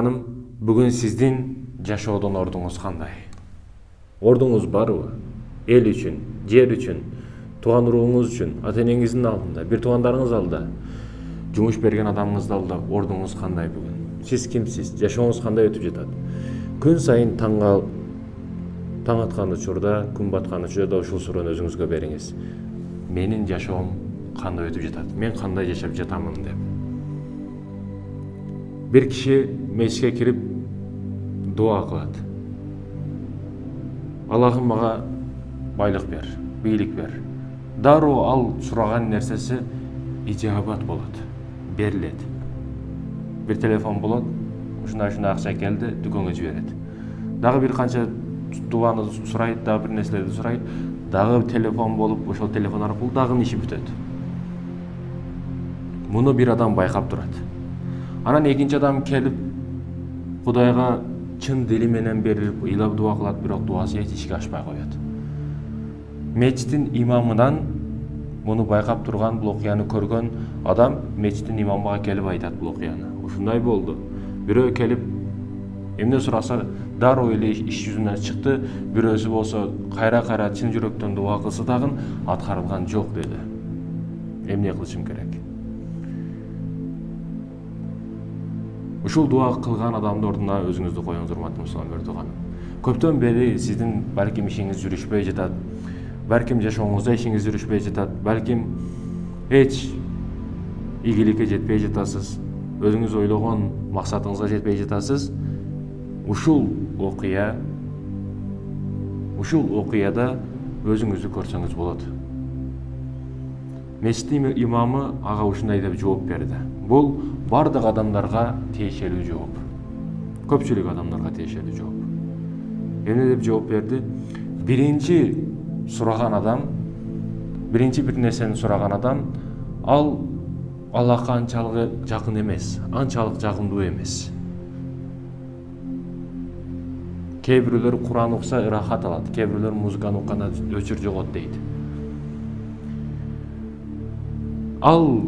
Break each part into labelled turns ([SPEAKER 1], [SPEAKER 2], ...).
[SPEAKER 1] ханым, бүгін сіздің жашоодон ордуңуз кандай? Ордуңуз барбы? Эл үчүн, жер үчүн, тууган урууңуз үчүн, ата-энеңиздин алдында, бир туугандарыңыз алдында, жумуш берген адамыңыздын алдында ордуңуз кандай бүгүн? Сиз кимсиз? Жашооңуз кандай өтүп жатат? Күн сайын таң аткан учурда, күн баткан учурда ушул суроону өзүңүзгө бериңиз. Менин жашоом кандай өтүп жатат? Мен кандай жашап жатамын деп. Bir kişi meclisке kirip dua kılat. Allah'ım mağa baylık ver, biyilik ver. Daroo al suragan nersesi icabat bolat, berilet. Bir telefon bolat, şuna akça geldi, dükkanga жиберет. Дагы bir kança duаны сурайт, дагы bir нерселерди сурайт, дагы telefon boluп, ошол telefon аркылуу дагы иши бүтөт. Муну bir адам байкап турат. Анан экинчи адам келип, Кудайга чын дили менен берилип, ыйлап дуа кылат, бирок дуасы эч ишке ашпай коет. Мечиттин имамынан муну байкап турган, бул окуяны көргөн адам мечиттин имамга келип айтат бул окуяны. Ушундай болду. Бирөө келип, эмне сураса, дароо эле иш жүзүнө чыкты, бирөөсү болсо кайра чын жүрөктөн дуа кылса дагы аткарылган жок деди. Эмне кылышым керек? Ушул дуа кылган адамдын ордуна өзүңүздү коюңуз, урматтуу мусулман Эрдоганым. Көптөн бери сиздин балким ишиңиз жүрүшпөй жатат, балким жашооңузда ишиңиз жүрүшпөй жатат, балким эч ийгиликке жетпей жатасыз, өзүңүз ойлогон максатыңызга жетпей жатасыз. Ушул окуяда өзүңүздү көрсөңүз болот. Мечиттин имамы ага ушундай деп жооп берди. Бул бардык адамдарга тиешелүү жооп. Көпчүлүк адамдарга тиешелүү жооп. Эмне деп жооп берди? Биринчи сураган адам, биринчи бир нерсени сураган адам, ал Аллахка анчалык жакын эмес, анчалык жагымдуу эмес. Кээ бирөөлөр Кур'ан укса ырахат алат, кээ бирөөлөр музыканы укканда өчүр жогот дейт. Ал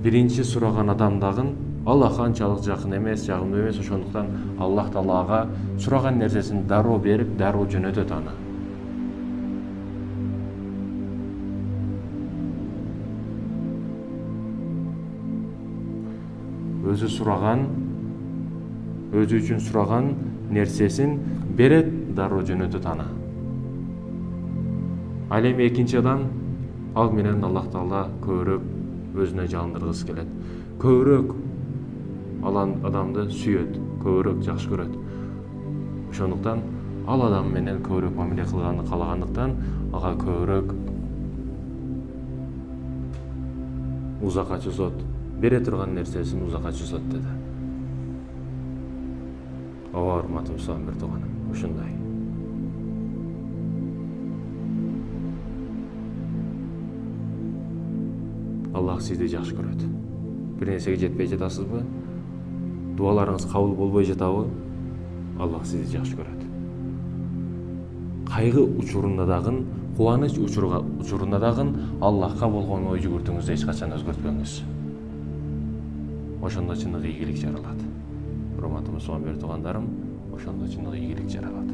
[SPEAKER 1] биринчи сураган адам дагы Аллахка анчалык жакын эмес, жагымдуу эмес, ошондуктан Аллах Таалага сураган нерсесин дароо берип, дароо жөнөтөт аны. Өзү үчүн сураган нерсесин берет, дароо жөнөтөт аны. Ал эми экинчи адам, ал менен Аллах Таала көбүрөөк өзүнө жалындыргысы келет. Көбүрөөк алан адамды сүйөт, көбүрөөк жакшы көрөт. Ошондуктан ал адам менен көбүрөөк мамиле кылганды каалагандыктан ага көбүрөөк узакка чозот, бере турган нерсесин узакка чозот деди. Ооба, урматтуу мусулман Эрдоганым, ушундай. Аллах сизди жакшы көрөт. Бир нерсеге жетпей жатасызбы? Дуаларыңыз кабыл болбой жатабы? Аллах сизди жакшы көрөт. Кайгы учурунда дагы, кубаныч учурунда дагы Аллахка болгон ой жүгүртүңүздү эч качан өзгөртпөңүз. Ошондо чындык ийгилик жаралат. Урматтуу мусулман Эрдогандарым, ошондо чындык ийгилик жаралат.